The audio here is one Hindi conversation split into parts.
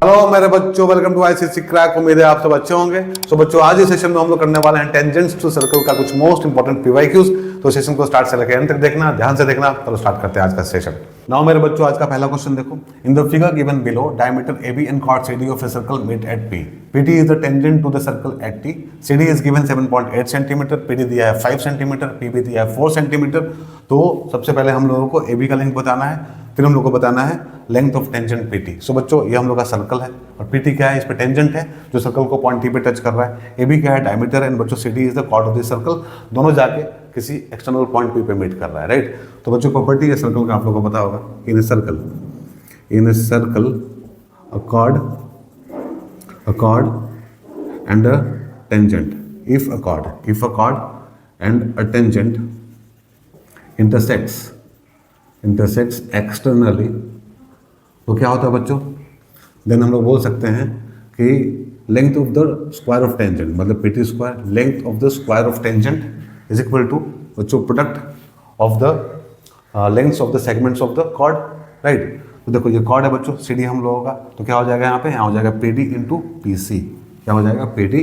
हेलो मेरे बच्चों, वेलकम टू आईसीएसई क्रैक। उम्मीद है आप सब अच्छे होंगे। तो बच्चों आज इस सेशन में हम लोग करने वाले हैं टेंजेंट्स टू सर्कल का कुछ मोस्ट इंपॉर्टेंट पीवाईक्यूज। तो सेशन को स्टार्ट से लेकर एंड तक देखना, ध्यान से देखना। चलो स्टार्ट करते हैं आज का सेशन। नाउ मेरे बच्चों आज का पहला क्वेश्चन देखो। In the figure given below diameter AB and chord CD of a circle meet at P. PT is the tangent to the circle at T. CD is given 7.8 centimetre, PD दिया है 5 सेंटीमीटर, PB दिया है 4 सेंटीमीटर। तो सबसे पहले हम लोगों को AB का लेंथ बताना है, फिर हम लोग को बताना है लेंथ ऑफ टेंजेंट PT। सो बच्चों ये हम लोग का सर्कल है और PT क्या है, इस पे टेंजेंट है जो सर्कल को पॉइंट T पे टच कर रहा है। AB क्या है, डायमीटर है। एंड बच्चों CD is the chord of the circle. दोनों जाके किसी एक्सटर्नल पॉइंट P पे मीट कर रहा है, राइट। तो बच्चों प्रॉपर्टी है सर्कल का आप लोगों को पता होगा। In a circle a chord and a tangent, if a chord and a tangent intersects externally, तो क्या होता है बच्चों, देन हम लोग बोल सकते हैं कि length of the square of tangent, मतलब PT square length of the square of tangent is equal to बच्चों product of the lengths of the segments of the chord, right. तो देखो ये कॉर्ड है बच्चों, CD हम लोगों का, तो क्या हो जाएगा यहाँ हो जाएगा PD इंटू PC। क्या हो जाएगा, PD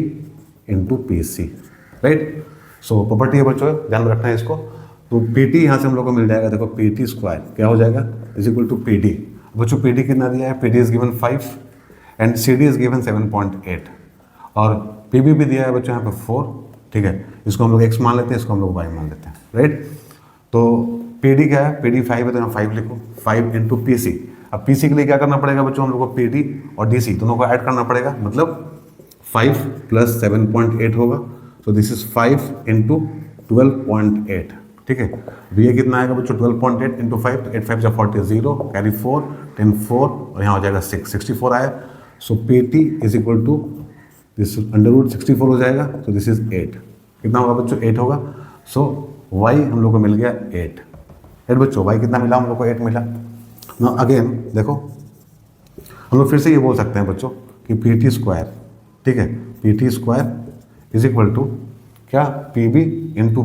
into PC, right. So property है बच्चों, ध्यान में रखना है इसको। तो PT यहाँ से हम लोग को मिल जाएगा, देखो PT स्क्वायर क्या हो जाएगा इज इक्वल टू PD। बच्चों PD कितना दिया है, PD is given 5 and CD is given 7.8 और PB भी दिया है बच्चों यहाँ पे 4, ठीक है। इसको हम लोग x मान लेते हैं, इसको हम लोग y मान लेते हैं, राइट। तो PD क्या है, PD 5 है तो यहाँ 5 लिखो, 5 इंटू PC। अब PC के लिए क्या करना पड़ेगा बच्चों, हम लोग को PD और DC दोनों को ऐड करना पड़ेगा, मतलब 5 प्लस 7.8 होगा। तो दिस इज 5 इंटू 12.8, ठीक है। तो ये कितना आएगा बच्चों 12.8 इंटू 5, तो 8 5 जा 40, 0 कैरी 4 10 4 और यहाँ हो जाएगा 6 64 आया। So PT is equal to this under root 64 हो जाएगा, तो दिस इज 8। कितना होगा बच्चों, 8 होगा। सो y हम लोग को मिल गया 8 बच्चों। y कितना मिला हम लोग को, 8 मिला। नाउ अगेन देखो हम लोग फिर से ये बोल सकते हैं बच्चों कि PT स्क्वायर, ठीक है, PT square is equal to क्या, PB इंटू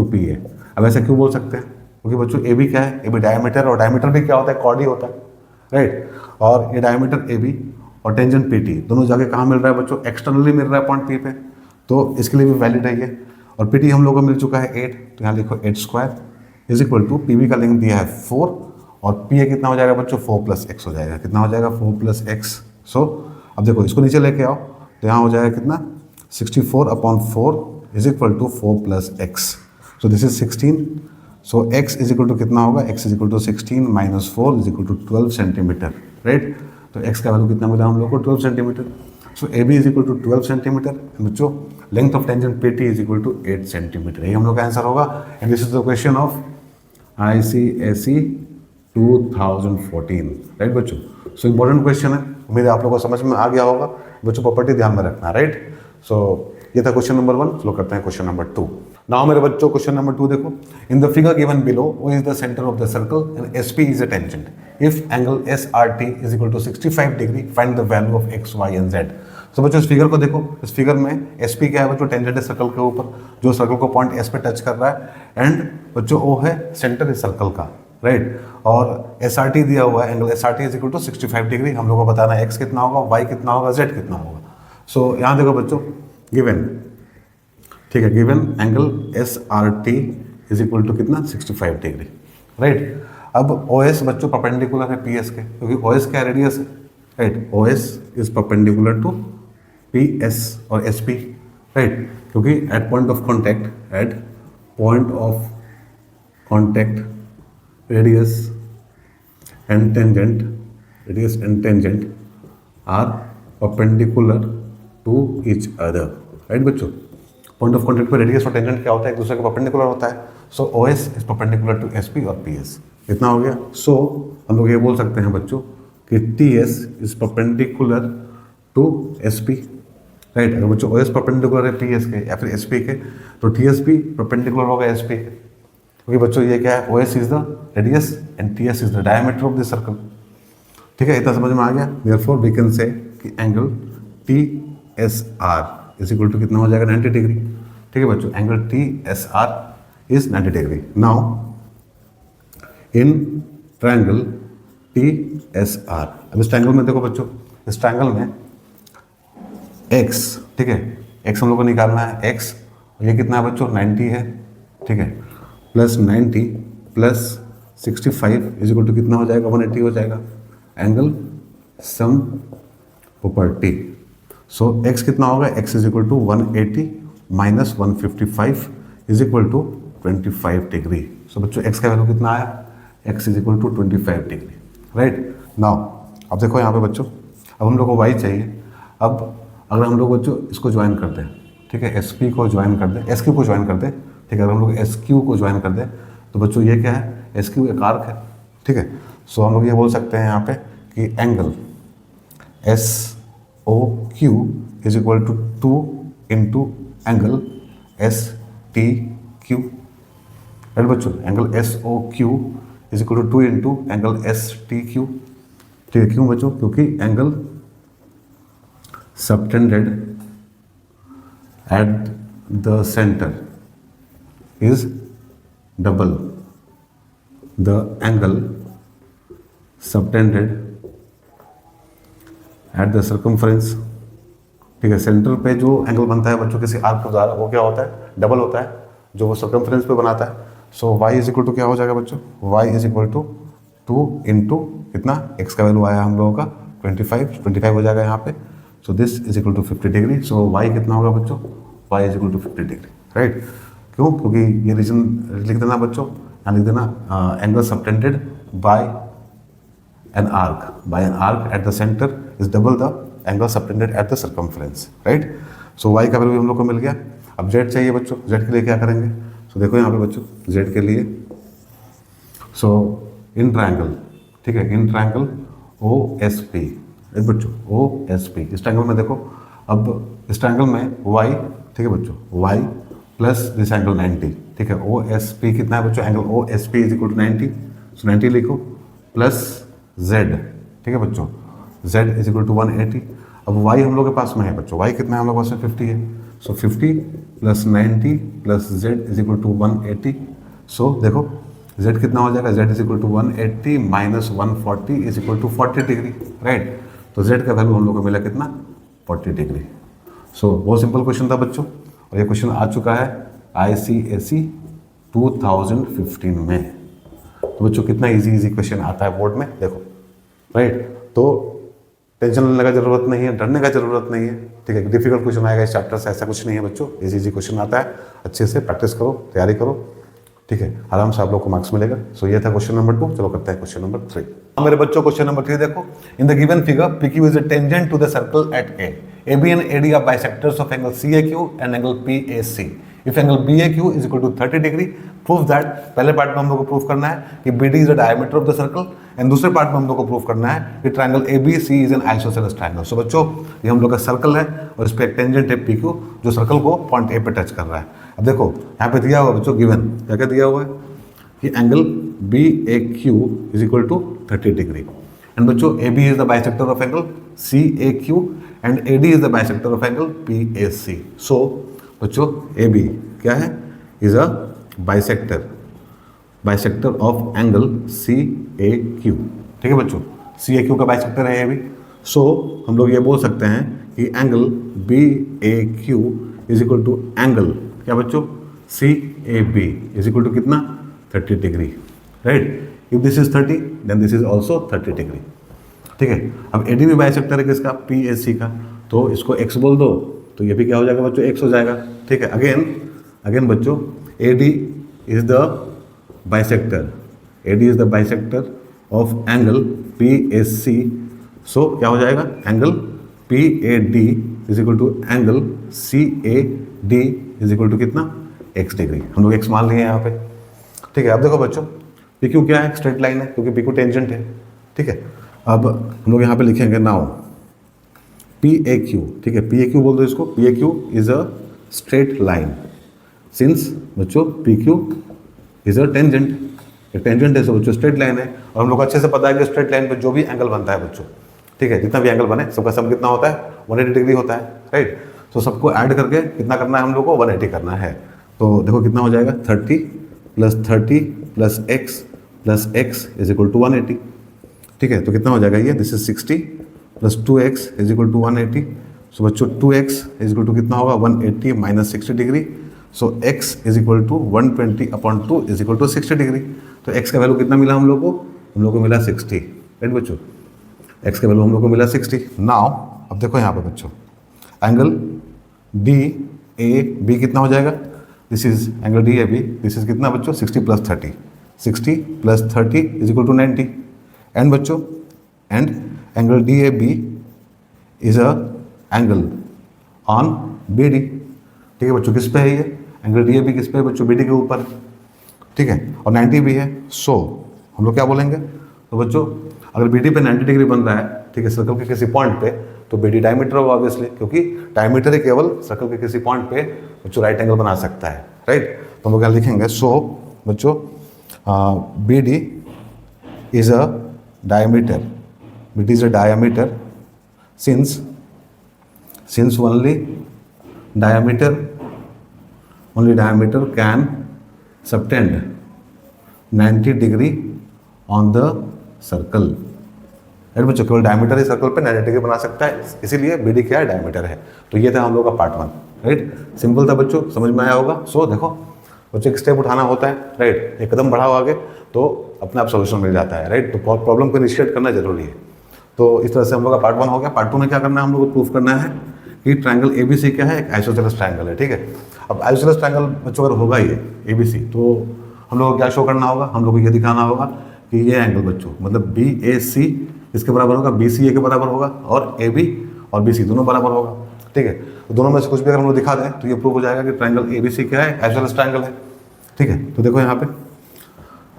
PA। अब ऐसा क्यों बोल सकते हैं, क्योंकि बच्चों AB क्या है, AB डायमीटर, और डायमीटर भी क्या होता है, कॉर्ड ही होता है, राइट। और ये डायमीटर AB और टेंजेंट PT दोनों जाके कहाँ मिल रहा है बच्चों, एक्सटर्नली मिल रहा है पॉइंट P पे, तो इसके लिए भी वैलिड है ये। और PT हम लोग को मिल चुका है 8, तो यहाँ लिखो 8 square is equal to PB का लेंथ दिया है 4 और PA कितना हो जाएगा बच्चों, 4 प्लस x हो जाएगा। कितना हो जाएगा, 4 प्लस x। सो अब देखो इसको नीचे लेके आओ, तो यहाँ हो जाएगा कितना, 64/4 is equal to 4 plus x। So this is 16। So x is equal to कितना होगा, x is equal to 16 minus 4 is equal to 12 centimetre, right. तो x का वैल्यू कितना मिला हम लोग को, 12 centimetre. So AB is equal to 12 centimetre. बच्चों length of tangent PT is equal to 8 centimetre. यही हम लोग का आंसर होगा। And this is the question of ICSE 2014, right बच्चों। सो इंपॉर्टेंट क्वेश्चन है, उम्मीद है आप लोगों को समझ में आ गया होगा बच्चों। प्रॉपर्टी ध्यान में रखना, राइट। सो ये था क्वेश्चन नंबर 1। चलो करते हैं क्वेश्चन नंबर 2। नाउ मेरे बच्चों क्वेश्चन नंबर 2 देखो। In the figure given below O is the centre of the circle and SP is a tangent. If angle SRT is equal to 65 degree, find the value of X, Y and Z। तो बच्चों इस फिगर को देखो, इस फिगर में SP क्या है बच्चों, टेंजेंट है सर्कल के ऊपर, जो सर्कल को पॉइंट S पे टच कर रहा है। एंड बच्चों O है सेंटर इस सर्कल का, राइट। और SRT दिया हुआ है, angle SRT is equal to 65 degree. हम लोग को बताना है X कितना होगा, Y कितना होगा, Z कितना होगा। सो यहाँ देखो बच्चों गिवन, ठीक है, given angle SRT is equal to कितना, 65 डिग्री, राइट। अब OS बच्चों परपेंडिकुलर है PS के, क्योंकि OS क्या रेडियस है, right. OS is perpendicular to PS और SP, राइट, क्योंकि at point of contact radius and tangent are perpendicular to each other, right बच्चों। पॉइंट ऑफ कॉन्टैक्ट पे रेडियस और टेंजेंट क्या होता है, एक दूसरे के परपेंडिकुलर होता है। So OS is perpendicular to SP और PS। इतना हो गया। सो हम लोग ये बोल सकते हैं बच्चों कि TS is perpendicular to SP, right. अगर बच्चों OS परपेंडिकुलर है PS के या फिर SP के, तो TS भी परपेंडिकुलर होगा SP के, क्योंकि बच्चों ये क्या है, OS is the radius and TS is the diameter of the circle, ठीक है। इतना समझ में आ गया। देयरफॉर वी कैन से कि angle TSR is equal to कितना हो जाएगा, 90 डिग्री, ठीक है बच्चों। Angle TSR is 90 degree. Now in triangle T S R. अब इस ट्रायंगल में देखो बच्चों, इस ट्रायंगल में एक्स, ठीक है, एक्स हम लोग को निकालना है एक्स, और ये कितना है बच्चों 90 है, ठीक है, plus 90 plus 65 is equal to कितना हो जाएगा 180 हो जाएगा, angle sum property. So X कितना होगा, X is equal to 180 minus 155 is equal to 25 degree. So बच्चों एक्स का वैल्यू कितना आया, X is equal to 25 degree, right. Now अब देखो यहाँ पे बच्चों, अब हम लोग को वाई चाहिए। अब अगर हम लोग बच्चों इसको ज्वाइन कर दें, ठीक है, एस पी को ज्वाइन कर दें, एस क्यू को ज्वाइन कर दें, ठीक है, अगर हम लोग एस क्यू को ज्वाइन कर दें तो बच्चों ये क्या है, एस क्यू एक आर्क है, ठीक है। सो हम लोग ये बोल सकते हैं यहाँ पे कि angle S O Q is equal to 2 into angle S T Q, right बच्चों, angle S O Q is equal to 2 into angle S T Q, ठीक है। क्यों बच्चों, क्योंकि angle subtended at the center is double the angle subtended at the circumference, ठीक है। सेंटर पे जो एंगल बनता है बच्चों किसी आर्क के द्वारा, वो क्या होता है, डबल होता है जो वो सर्कमफ्रेंस पे बनाता है। So y is equal to क्या हो जाएगा बच्चों, y is equal to 2 into कितना, x का वैल्यू आया हम लोगों का 25 हो जाएगा यहाँ पे। So this is equal to 50 degree. So y कितना होगा बच्चों, y is equal to 50 degree, right. क्यों, क्योंकि ये रीजन लिख देना बच्चों, यहाँ लिख देना angle subtended bye an arc at the centre is double the angle subtended at the circumference, right. So y का वैल्यू हम लोग को मिल गया। अब z चाहिए बच्चों, z के लिए क्या करेंगे, सो देखो यहाँ पे बच्चों z के लिए, सो इन ट्रायंगल, ठीक है, in triangle O S P, एक बच्चों ओ एस पी, इस ट्रायंगल में देखो, अब इस ट्रायंगल में y, ठीक है बच्चों, y प्लस दिस एंगल 90, ठीक है, ओ एस पी कितना है बच्चों, angle O S P is equal to 90, so 90 लिखो प्लस z, ठीक है बच्चों, z इज इक्वल टू 180। अब y हम लोग के पास में है बच्चों, y कितना है हम लोग के पास में 50 है, so 50 plus 90 plus z is equal to 180। So देखो z कितना हो जाएगा, z is equal to 180 minus 140 is equal to 40 degree, right. तो z का वैल्यू हम लोग को मिला कितना, 40 डिग्री। सो बहुत सिंपल क्वेश्चन था बच्चों, और ये क्वेश्चन आ चुका है ICSE 2015 में। तो बच्चों कितना इजी क्वेश्चन आता है बोर्ड में, देखो, राइट। तो टेंशन लेने का जरूरत नहीं है, डरने का जरूरत नहीं है, ठीक है। डिफिकल्ट क्वेश्चन आएगा इस चैप्टर से, ऐसा कुछ नहीं है बच्चों, इजी क्वेश्चन आता है, अच्छे से प्रैक्टिस करो, तैयारी करो, ठीक है, आराम से आप लोग को मार्क्स मिलेगा। सो ये था क्वेश्चन नंबर 2। चलो करते हैं क्वेश्चन नंबर 3। मेरे बच्चों क्वेश्चन नंबर 3 देखो, in the given figure PQ is a tangent to the circle at A. AB and AD are bisectors of angle CAQ and angle PAC. If angle BAQ is equal to 30 degree, prove that, पहले पार्ट में हम लोग को प्रूव करना है कि BD is the diameter of the circle, and दूसरे पार्ट में हम लोग को प्रूव करना है कि triangle ABC is an isosceles triangle. सो बच्चों ये हम लोग का सर्कल है और इस पे एक टेंजेंट है PQ जो सर्कल को पॉइंट A पे टच कर रहा है। अब देखो यहाँ पे दिया हुआ बच्चों गिवन, क्या क्या दिया हुआ है कि angle BAQ is equal to 30 degree, and बच्चों AB is the bisector of angle CAQ and AD is the bisector of angle PAC. So बच्चों AB क्या है, is a bisector of angle CAQ, ठीक है बच्चों, CAQ का बाइसेक्टर है AB। सो हम लोग ये बोल सकते हैं कि angle BAQ is equal to angle क्या बच्चों CAB इज इक्वल टू कितना 30 degree, right. If this is 30 then this is also 30 degree, ठीक है। अब AD भी बाइसेक्टर है किसका, PAC का, तो इसको x बोल दो तो ये भी क्या हो जाएगा बच्चों, x हो जाएगा, ठीक है। अगेन बच्चों AD is the bisector of angle PAC, so क्या हो जाएगा, angle PAD is equal to angle CAD is equal to कितना x डिग्री, हम लोग x मान लिए यहाँ पे, ठीक है। अब देखो बच्चों PQ क्या है, स्ट्रेट लाइन है क्योंकि PQ टेंजेंट है, ठीक है। अब हम लोग यहाँ पे लिखेंगे नाउ PAQ, ठीक है, PAQ बोल दो इसको, PAQ is a straight line since बच्चों PQ इज अ टेंजेंट, एक टेंजेंट है, सो बच्चों स्ट्रेट लाइन है, और हम लोग को अच्छे से पता है कि स्ट्रेट लाइन पे जो भी एंगल बनता है बच्चों, ठीक है, जितना भी एंगल बने सबका सम कितना होता है 180 डिग्री होता है, राइट। तो सबको ऐड करके कितना करना है हम लोग को 180 करना है, तो देखो कितना हो जाएगा 30 plus x is equal to 180, ठीक है, तो कितना हो जाएगा ये, this is 60 plus 2x is equal to 180। So बच्चों 2x इज इक्वल टू कितना होगा, 180 minus 60 degree. So x is equal to 120/2 is equal to 60 degree. तो x का वैल्यू कितना मिला हम लोग को, हम लोग को मिला 60, राइट बच्चों, x का वैल्यू हम लोग को मिला 60। नाउ अब देखो यहाँ पे बच्चों, एंगल डी ए बी कितना हो जाएगा, this is angle D A B, this is कितना बच्चों, 60 plus 30, 60 plus 30 is equal to 90। And बच्चों, and angle D A B is a angle on B D. ठीक है बच्चों, किस पे है ये एंगल डी ए बी, किस पे है बच्चों, बी डी के ऊपर, ठीक है, और 90 भी है। सो हम लोग क्या बोलेंगे, तो बच्चों अगर बी डी पे 90 डिग्री बन रहा है, ठीक है, सर्कल के किसी पॉइंट पे, तो बी डी डायमीटर होगा ऑब्वियसली, क्योंकि डायमीटर ही केवल सर्कल के किसी पॉइंट पे बच्चों राइट एंगल बना सकता है, राइट। तो हम लोग क्या लिखेंगे, सो बच्चों B D is a diameter, it is a diameter since only diameter can subtend 90 degree on the circle, right बच्चों, केवल डायमीटर ही सर्कल पे 90 डिग्री बना सकता है, इसीलिए बी डी क्या है, डायमीटर है। तो ये था हम लोग का पार्ट 1, राइट, सिंपल था बच्चों, समझ में आया होगा। सो देखो बच्चों, एक स्टेप उठाना होता है, राइट, एक कदम बढ़ाओ आगे तो अपने आप सोल्यूशन मिल जाता है, राइट। तो प्रॉब्लम को इनिशिएट करना जरूरी है। तो इस तरह से हम लोग का पार्ट 1 हो गया। पार्ट 2 में क्या करना है, हम लोग को प्रूफ करना है कि ट्रायंगल एबीसी क्या है, एक आइसोसेलेस ट्रायंगल है, ठीक है। अब आइसोसेलेस ट्रायंगल बच्चों अगर होगा ये एबीसी, तो हम लोग को क्या शो करना होगा, हम लोग को ये दिखाना होगा कि ये एंगल बच्चों मतलब बी ए सी इसके बराबर होगा, बी सी ए के बराबर होगा, और ए बी और बी सी दोनों बराबर होगा, ठीक है। तो दोनों में से कुछ भी अगर हम लोग दिखा दें तो ये प्रूव हो जाएगा कि ट्रायंगल एबीसी क्या है, आइसोसेलेस ट्रायंगल है, ठीक है। तो देखो यहाँ पे,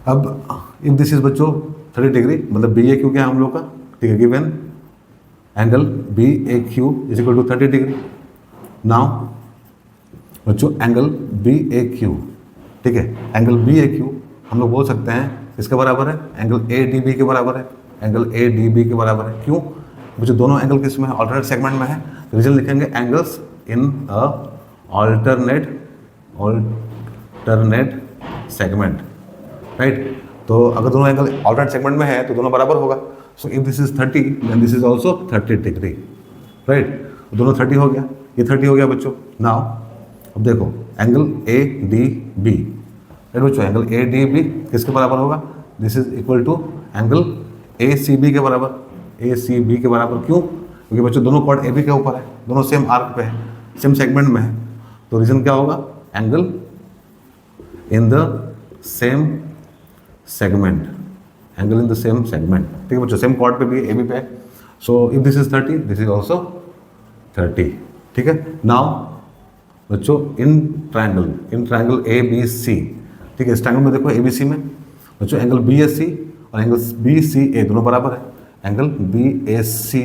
अब इफ दिस इज बच्चों 30 डिग्री, मतलब बी ए क्यू क्या है हम लोग का, ठीक है, given angle B A Q is equal to 30 degree. Now बच्चों एंगल बी ए क्यू, ठीक है, एंगल बी ए क्यू हम लोग बोल सकते हैं इसके बराबर है, एंगल ए डी बी के बराबर है, एंगल ए डी बी के बराबर है। क्यों बच्चों, दोनों एंगल किस में है, ऑल्टरनेट सेगमेंट में है। रीजन लिखेंगे angles in a alternate segment, right. तो अगर दोनों एंगल ऑल्टरनेट सेगमेंट में है तो दोनों बराबर होगा। So if this is 30 then this is also 30 degree, right. दोनों 30 हो गया, ये 30 हो गया बच्चों। नाउ अब देखो angle A D B, right बच्चों, एंगल ए डी बी किसके बराबर होगा, this is equal to angle A C B के बराबर, ए सी बी के बराबर। क्यों, क्योंकि बच्चों दोनों कॉर्ड ए बी के ऊपर है, दोनों सेम आर्क पे है, सेम सेगमेंट में है। तो रीजन क्या होगा, angle in the same segment, angle in the same segment, ठीक है बच्चों, सेम कॉर्ड पे भी ए बी पे है। सो if this is 30 this is also 30, ठीक है। नाउ बच्चों in triangle A B C, ठीक है, इस ट्रायंगल में देखो ए बी सी में बच्चों एंगल बी एस सी और एंगल बी सी ए दोनों बराबर है। Angle B A C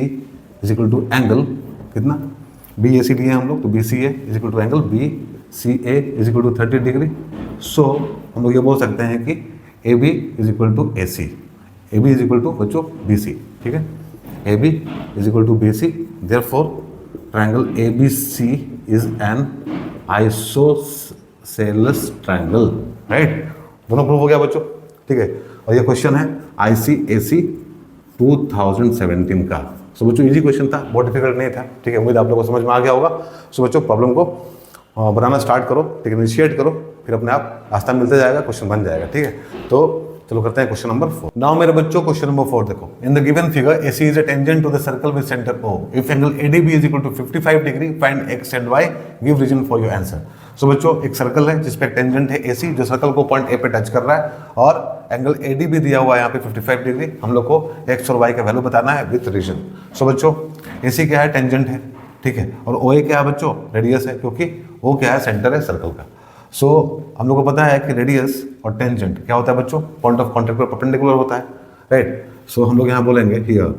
is equal to angle कितना, बी ए सी लिए हम लोग, तो B C A is equal to angle B C A is equal to 30 degree. So हम लोग ये बोल सकते हैं कि A B is equal to A C, A B is equal to बच्चों बी सी, ठीक है, A B is equal to B C. Therefore triangle A B C is an isosceles triangle, right. दोनों प्रूफ हो गया बच्चों, ठीक है। और ये क्वेश्चन है ICAC 2017 का। सो बच्चों इजी क्वेश्चन था, बहुत डिफिकल्ट नहीं था, ठीक है। उम्मीद आप लोगों को समझ में आ गया होगा। सो बच्चों प्रॉब्लम को बनाना स्टार्ट करो, ठीक है, इनिशिएट करो, फिर अपने आप रास्ता मिलते जाएगा, क्वेश्चन बन जाएगा, ठीक है। तो चलो करते हैं क्वेश्चन नंबर 4। नाउ मेरे बच्चों क्वेश्चन नंबर 4 देखो, in the given figure AC is a tangent to the circle with centre O, if angle ADB is equal to 55 degree, find x and y, give reason for your answer. So बच्चों एक सर्कल है जिसपे एक टेंजेंट है AC जो सर्कल को पॉइंट A पे टच कर रहा है, और एंगल ADB दिया हुआ है यहाँ पे 55 डिग्री। हम लोग को x और y का वैल्यू बताना है विद रीजन। सो बच्चों AC क्या है, टेंजेंट है, ठीक है, और OA क्या है बच्चों, रेडियस है, क्योंकि O क्या है, सेंटर है सर्कल का। सो हम लोग को पता है कि रेडियस और टेंजेंट क्या होता है बच्चों, पॉइंट ऑफ कॉन्टैक्ट पर परपेंडिकुलर होता है, राइट। सो हम लोग यहाँ बोलेंगे हियर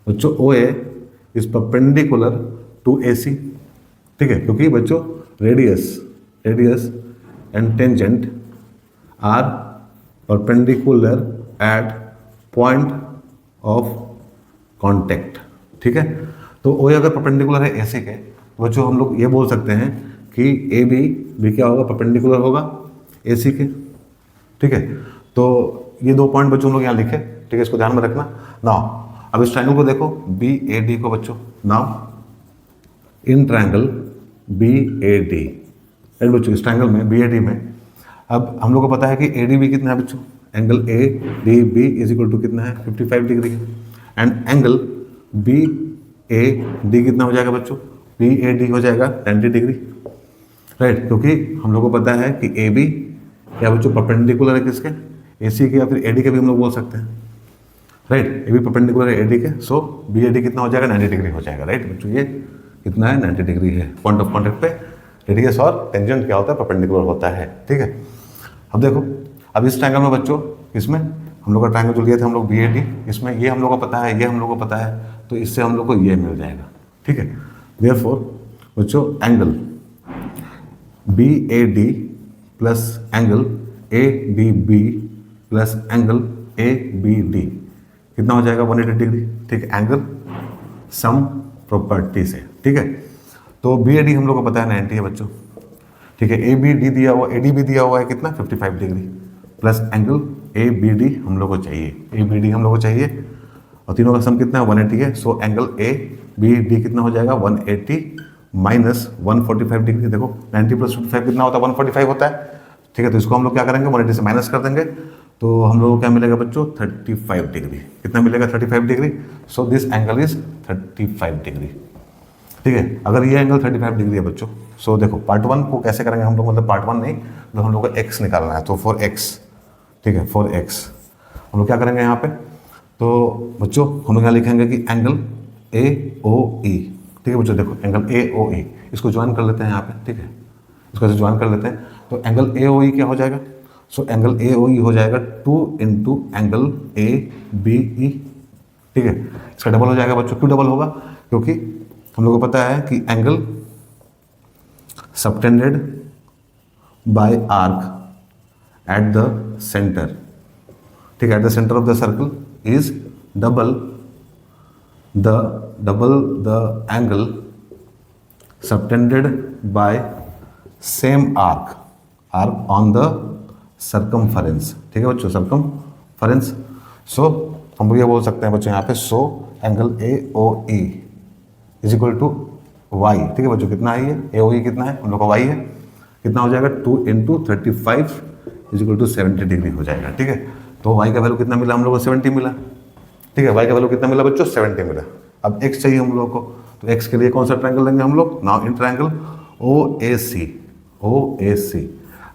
बच्चों OA is perpendicular to AC, ठीक है, क्योंकि बच्चों radius and tangent are perpendicular at point of contact, ठीक है। तो OA अगर परपेंडिकुलर है AC के, तो बच्चों हम लोग ये बोल सकते हैं कि AB भी क्या होगा, परपेंडिकुलर होगा AC के, ठीक है। तो ये दो पॉइंट बच्चों हम लोग यहाँ लिखे, ठीक है, इसको ध्यान में रखना। नाउ अब इस ट्रायंगल को देखो बी ए डी को बच्चों, now in triangle B A D, right बच्चों, इस ट्रायंगल में बी ए डी में अब हम लोग को पता है कि ए डी बी कितना है बच्चों, angle A D B is equal to कितना है 55 डिग्री है, and angle B A D कितना हो जाएगा बच्चों, बी ए डी हो जाएगा 90 डिग्री, राइट, क्योंकि हम लोग को पता है कि ए बी क्या बच्चों परपेंडिकुलर है किसके, ए सी के या फिर ए डी के भी हम लोग बोल सकते हैं, राइट, ए बी परपेंडिकुलर है ए डी के, सो बी ए डी कितना हो जाएगा 90 डिग्री हो जाएगा, राइट बच्चों, ये कितना है 90 डिग्री है। पॉइंट ऑफ कॉन्टेक्ट पे रेडियस और टेंजेंट क्या होता है, परपेंडिकुलर होता है, ठीक है। अब देखो अब इस ट्रायंगल में बच्चों, इसमें हम लोग का ट्रायंगल जो लिए थे हम लोग बी ए डी, इसमें ये हम लोग को पता है, ये हम लोग को पता है, तो इससे हम लोग को ये मिल जाएगा, ठीक है। देयरफॉर बच्चों angle B A D plus angle A D B plus angle A B D कितना हो जाएगा 180 डिग्री, ठीक है, एंगल सम प्रॉपर्टी से, ठीक है। तो बी ए डी हम लोग को पता है 90 है बच्चों, ठीक है, ए बी डी दिया हुआ, ए डी भी दिया हुआ है कितना 55 degree, plus angle A B D हम लोग को चाहिए, ए बी डी हम लोग को चाहिए, और तीनों का सम कितना है 180 है, so angle A B D कितना हो जाएगा 180 माइनस 145 डिग्री, देखो 90 प्लस 55 कितना होता है 145 होता है, ठीक है। तो इसको हम लोग क्या करेंगे 180 से माइनस कर देंगे, तो हम लोग को क्या मिलेगा बच्चों 35 डिग्री, कितना मिलेगा 35 degree, so this angle is 35 degree, ठीक है। अगर ये एंगल 35 डिग्री है बच्चों, सो देखो पार्ट 1 को कैसे करेंगे हम लोग, मतलब पार्ट 1 नहीं, मतलब हम लोग को x निकालना है, तो फॉर x, ठीक है, फॉर x हम लोग क्या करेंगे यहाँ पे, तो बच्चों हम लोग यहाँ लिखेंगे कि एंगल ए ओ ई, ठीक है बच्चों, देखो एंगल ए ओ ई, इसको ज्वाइन कर लेते हैं यहाँ पे, ठीक है, इसको ऐसे ज्वाइन कर लेते हैं, तो एंगल ए ओ ई क्या हो जाएगा, सो एंगल ए ओ ई हो जाएगा 2 into angle A B E, ठीक है, इसका डबल हो जाएगा बच्चों, क्यों डबल होगा, क्योंकि हम लोग को पता है कि angle subtended by arc at the centre, ठीक है, eight the centre of the circle is double the angle subtended bye same arc on the circumference, ठीक है बच्चों, सर्कमफरेंस। सो हम लोग ये बोल सकते हैं बच्चों यहाँ पे, so angle A O E is equal to Y, ठीक है बच्चों, कितना है ये ए ओ ई कितना है हम लोग का वाई है, कितना हो जाएगा 2 into 35 is equal to 70 degree हो जाएगा, ठीक है। तो वाई का वैल्यू कितना मिला हम लोग को 70 मिला, ठीक है, वाई का वैल्यू कितना मिला बच्चों 70 मिला। अब एक्स चाहिए हम लोग को, तो एक्स के लिए कौन सा ट्रायंगल लेंगे हम लोग, नाउ इन ट्रायंगल ओ ए सी।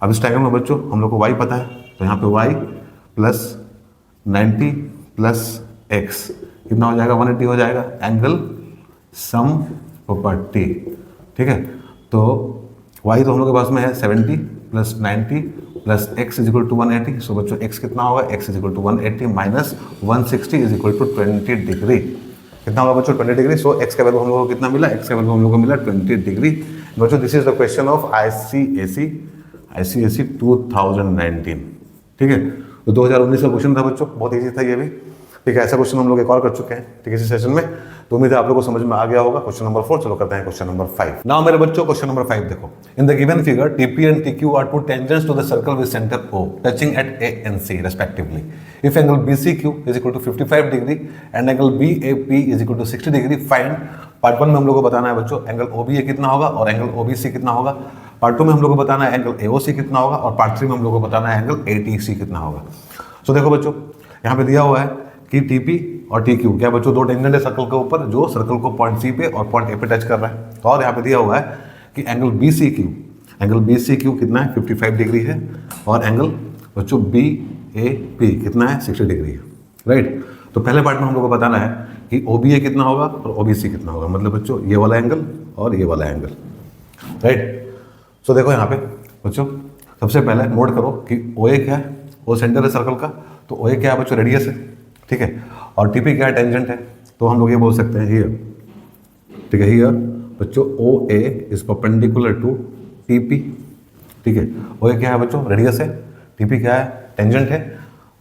अब इस ट्रायंगल में बच्चों हम लोग को वाई पता है, तो यहाँ पे वाई प्लस 90 प्लस एक्स कितना हो जाएगा 180 हो जाएगा, एंगल सम प्रॉपर्टी, ठीक है। तो y तो हम लोग के पास में है 70 plus 90 plus x is equal to 180, so बच्चों x कितना होगा, x is equal to 180 minus 160 is equal to 20 degree, कितना होगा बच्चों 20 डिग्री, सो x का वैल्यू हम लोग को कितना मिला, x का वैल्यू हम लोग को मिला 20 डिग्री। बच्चों this is the question of ICSE 2019, ठीक है, तो 2019 का क्वेश्चन था बच्चों, बहुत ईजी था ये भी, ठीक है। ऐसा क्वेश्चन हम लोग एक और कर चुके हैं, ठीक है, इसी सेशन में, तो उम्मीद है आप लोगों को समझ में आ गया होगा। क्वेश्चन नंबर 4 चलो करते हैं क्वेश्चन नंबर 5। नाउ मेरे बच्चों क्वेश्चन नंबर 5 देखो, in the given figure TP and TQ are two tangents to the circle with centre O touching at A and C respectively. If angle BCQ is equal to 55 degree and angle BAP is equal to 60 degree, find. Part 1 में हम लोग को बताना है बच्चों एंगल OBA कितना होगा और एंगल OBC कितना होगा, पार्ट 2 में हम लोग को बताना है एंगल AOC कितना होगा, और पार्ट 3 में हम लोग को बताना है एंगल ATC कितना होगा। सो देखो बच्चों यहाँ पे दिया हुआ है कि TP और TQ क्या बच्चों दो टेंजेंट है सर्कल के ऊपर, जो सर्कल को पॉइंट C पे और पॉइंट A पे टच कर रहा है, और यहाँ पे दिया हुआ है कि एंगल BCQ कितना है 55 डिग्री है, और एंगल बच्चों BAP कितना है 60 डिग्री है, राइट। तो पहले पार्ट में हम लोग को बताना है कि OBA कितना होगा और OBC कितना होगा, मतलब बच्चों ये वाला एंगल और ये वाला एंगल, राइट। सो देखो यहाँ पे बच्चों सबसे पहले नोट करो कि OA क्या है, वो सेंटर है सर्कल का, तो OA क्या है बच्चों रेडियस है, ठीक है, और TP क्या है टेंजेंट है, तो हम लोग ये बोल सकते हैं हियर, ठीक है, हियर बच्चों OA is perpendicular to TP, ठीक है। OA क्या है बच्चों रेडियस है, TP क्या है टेंजेंट है,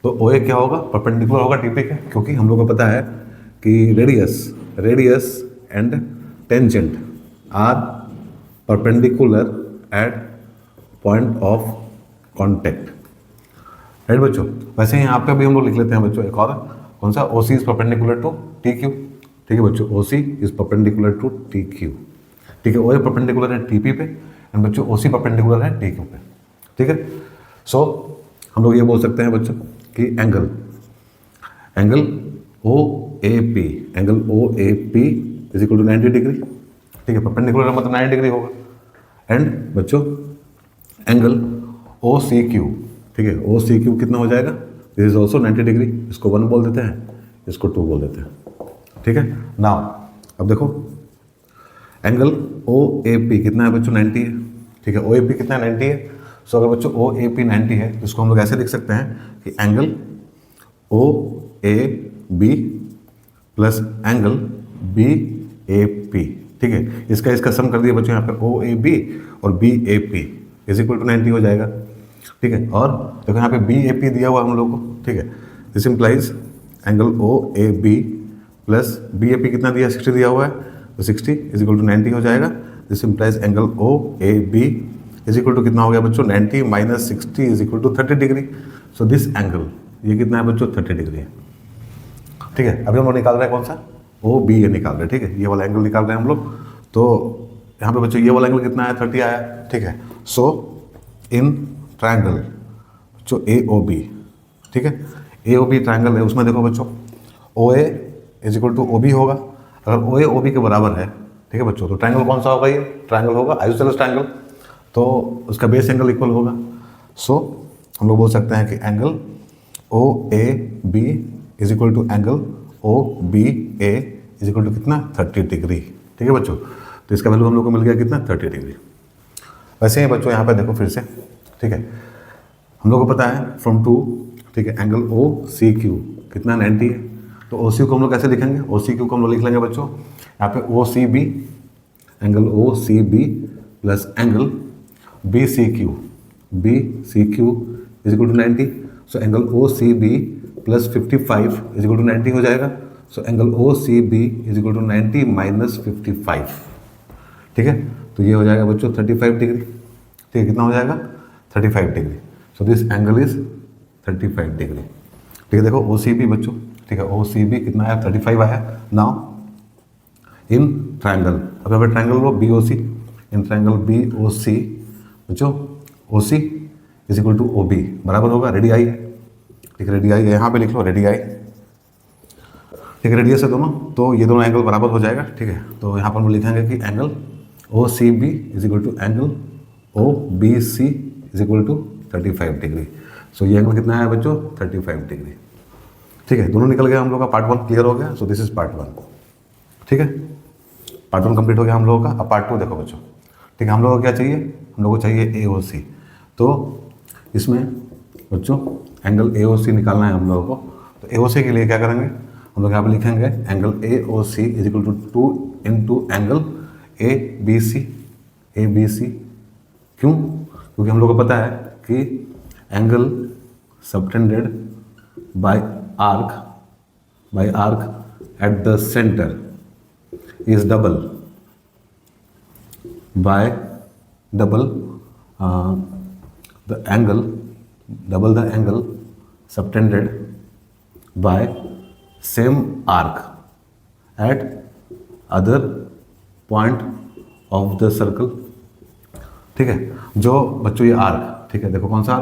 तो OA क्या होगा परपेंडिकुलर होगा TP के, क्योंकि हम लोग को पता है कि radius and tangent are perpendicular at point of contact, right बच्चों। वैसे यहाँ पे भी हम लोग लिख लेते हैं बच्चों एक और, कौन सा, O C is perpendicular to T Q. ठीक है बच्चों, O C is perpendicular to T Q. ठीक है, ओ ए परपेंडिकुलर है टी पी पे एंड बच्चों ओ सी परपेंडिकुलर है टी क्यू पे। ठीक है, सो हम लोग ये बोल सकते हैं बच्चों कि angle O A P, angle O A P is equal to 90 degree. ठीक है, परपेंडिकुलर मतलब 90 डिग्री होगा। एंड बच्चों एंगल ओ सी क्यू, ठीक है, ओ सी क्यू कितना हो जाएगा, दिस इज ऑल्सो 90 डिग्री। इसको 1 बोल देते हैं, इसको 2 बोल देते हैं। ठीक है, नाउ अब देखो एंगल ओ ए पी कितना है बच्चों, 90 है। ठीक है, ओ ए पी कितना है, 90 है। सो अगर बच्चों ओ ए पी 90 है तो इसको हम लोग ऐसे लिख सकते हैं कि angle O A B plus angle B A P. ठीक है, इसका सम कर दिया बच्चों यहाँ पे ओ ए बी और B A P is equal to 90 हो जाएगा। ठीक है, और देखो यहाँ पे बी ए पी दिया हुआ हम लोग को। ठीक है, this implies angle O A B plus B A P कितना दिया, 60 दिया हुआ है, तो 60 इज इक्वल टू 90 हो जाएगा। This implies angle O A B is equal to कितना हो गया बच्चों, 90 minus 60 is equal to 30 degree. So this angle ये कितना है बच्चों, 30 डिग्री है। ठीक है, अभी हम लोग निकाल रहे हैं कौन सा, ओ बी ए निकाल रहे हैं। ठीक है, ये वाला एंगल निकाल रहे हैं हम लोग। तो यहाँ पे बच्चों ये वाला एंगल कितना आया, 30 आया। ठीक है, सो इन ट्रायंगल जो ए ओ बी, ठीक है, ए ओ बी ट्रायंगल है, उसमें देखो बच्चों O A is equal to O B होगा। अगर ओ ए ओ बी के बराबर है, ठीक है बच्चों, तो ट्रायंगल कौन सा होगा, ये ट्रायंगल होगा आइसोसेलेस ट्रायंगल, तो उसका बेस एंगल इक्वल होगा। सो हम लोग बोल सकते हैं कि angle O A B is equal to angle O B A is equal to कितना, 30 डिग्री। ठीक है बच्चों, तो इसका वैल्यू हम लोग को मिल गया कितना, 30 डिग्री। वैसे ही बच्चों यहाँ पे देखो फिर से, ठीक है, हम लोग को पता है फ्रॉम टू, ठीक है, एंगल ओ सी क्यू कितना, 90 है। तो ओ सी को हम लोग कैसे लिखेंगे, ओ सी क्यू को हम लोग लिख लेंगे बच्चों यहाँ पे O C B, angle O C B plus angle B C Q is equal to 90। So angle O C B plus 55 is equal to 90 हो जाएगा। So angle O C B is equal to 90 minus 55। ठीक है, तो ये हो जाएगा बच्चों 35 डिग्री। ठीक है, कितना हो जाएगा, 35 degree. So this angle is 35 degree. ठीक है, देखो ओ सी बी बच्चों, ठीक है, ओ सी बी कितना आया, 35 आया। नाउ इन ट्रायंगल, अब यहाँ पे ट्रायंगल लो B O C, in triangle B O C बच्चों O C is equal to O B बराबर होगा रेडियाई। ठीक है, रेडियाई यहाँ पे लिख लो रेडियाई। ठीक है, रेडियस है दोनों, तो ये दोनों एंगल बराबर हो जाएगा। ठीक है, तो यहाँ पर हम लिखेंगे कि angle O C B is equal to angle O B C is equal to 35 degree. So ये एंगल कितना है बच्चों, 35 डिग्री। ठीक है, दोनों निकल गया हम लोग का, पार्ट 1 क्लियर हो गया। सो दिस इज पार्ट 1। ठीक है, पार्ट 1 कंप्लीट हो गया हम लोगों का। अब पार्ट 2 देखो बच्चों। ठीक है, हम लोगों को क्या चाहिए, हम लोग को चाहिए ए ओ सी। तो इसमें बच्चों एंगल ए ओ सी निकालना है हम लोगों को। तो ए ओ सी के लिए क्या करेंगे, हम लोग यहाँ पे लिखेंगे angle A O C is equal to 2 into angle A B C. क्यों, क्योंकि हम लोग को पता है कि angle subtended by arc at the centre is double the angle subtended by same arc at other point of the circle। ठीक है, जो बच्चों ये आर्क, ठीक है, देखो कौन सा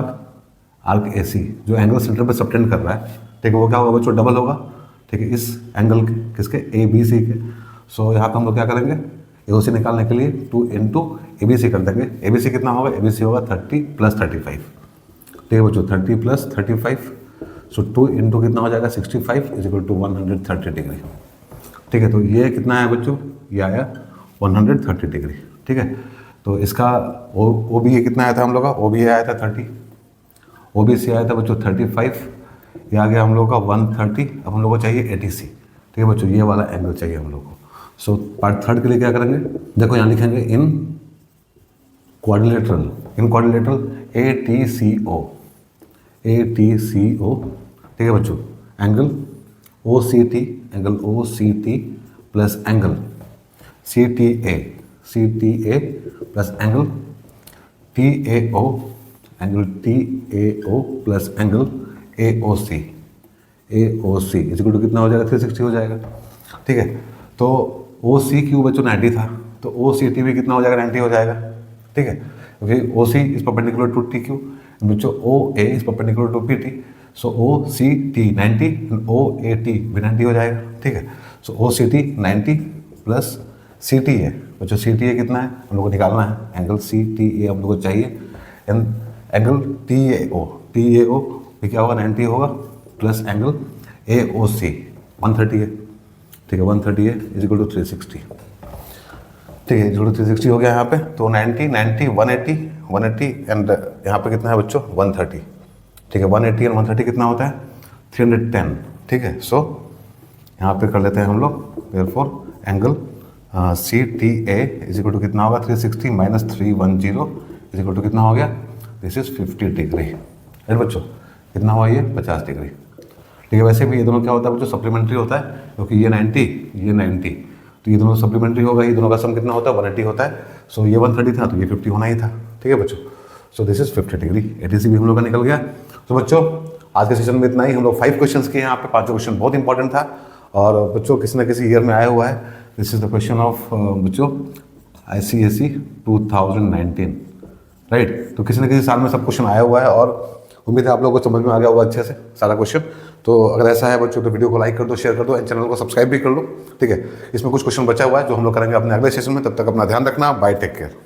आर्क ए सी, जो एंगल सेंटर पे सबटेंड कर रहा है, ठीक है, वो क्या होगा बच्चों, डबल होगा। ठीक है, इस एंगल किसके, ए बी सी के। सो यहाँ पे हम लोग क्या करेंगे, ए ओ सी निकालने के लिए 2 इंटू ए बी सी कर देंगे। ए बी सी कितना होगा, ए बी सी होगा 30 प्लस 35। ठीक है बच्चों, 30 प्लस 35। सो 2 इंटू कितना हो जाएगा, 65 इज इक्वल टू 130 डिग्री। ठीक है, तो ये कितना है बच्चों, ये आया 130 डिग्री। ठीक है, तो इसका ओ बी ए कितना आया था हम लोग का, ओ बी ए आया था 30, ओ बी सी आया था बच्चों 35, ये आ गया हम लोग का 130। अब हम लोग को चाहिए ए टी सी। ठीक है बच्चों, ये वाला एंगल चाहिए हम लोग को। सो पार्ट 3 के लिए क्या करेंगे, देखो यहाँ लिखेंगे इन क्वाड्रिलेटरल ए टी सी ओ। ठीक है बच्चों, angle O C T plus angle C T A plus angle T A O plus angle A O C AOC is equal to कितना हो जाएगा 360 हो जाएगा। ठीक है, तो OCQ बच्चों 90 था, तो OCT भी कितना हो जाएगा 90 हो जाएगा। ठीक है, क्योंकि OC is perpendicular to TQ, बच्चों OA is perpendicular to PT, so OCT 90 and OAT भी 90 हो जाएगा। ठीक है, सो OCT 90 प्लस CTA, बच्चों CTA कितना है हम लोग को निकालना है, एंगल CTA हम लोग को चाहिए, एंड एंगल TAO भी क्या होगा 90 होगा, प्लस एंगल AOC 130 है। ठीक है, 130 है इज इक्वल टू 360। ठीक है, इक्वल टू 360 हो गया यहाँ पे, तो 90 90 180 एंड यहाँ पे कितना है बच्चों 130। ठीक है, 180 एंड 130 कितना होता है 310। ठीक है, सो यहाँ पे कर लेते हैं हम लोग, therefore angle CTA is equal to कितना होगा 360 माइनस 310 इज इक्वल टू कितना हो गया, दिस इज 50 डिग्री। राइट बच्चों, कितना हुआ ये 50 डिग्री। ठीक है, वैसे भी ये दोनों क्या होता है बच्चों सप्लीमेंट्री होता है, क्योंकि ये 90 तो ये दोनों सप्लीमेंट्री होगा, ये दोनों का सम कितना होता है 180 होता है। सो ये 130 था तो ये 50 होना ही था। ठीक है बच्चों, सो दिस इज 50 डिग्री, ATC भी हम लोग का निकल गया। तो बच्चों आज के सेशन में इतना ही, हम लोग 5 क्वेश्चन किए यहाँ पे, 5 क्वेश्चन बहुत इंपॉर्टेंट था, और बच्चों किसी न किसी ईयर में आया हुआ है। This is the question of बच्चों ICSE 2019। राइट, तो किसी न किसी साल में सब क्वेश्चन आया हुआ है, और उम्मीद है आप लोगों को समझ में आ गया होगा अच्छे से सारा क्वेश्चन। तो अगर ऐसा है बच्चों तो वीडियो को लाइक कर दो, शेयर कर दो, एंड चैनल को सब्सक्राइब भी कर लो। ठीक है, इसमें कुछ क्वेश्चन बचा हुआ है जो हम लोग करेंगे अपने अगले सेशन में। तब तक अपना ध्यान रखना, बाय, टेक केयर।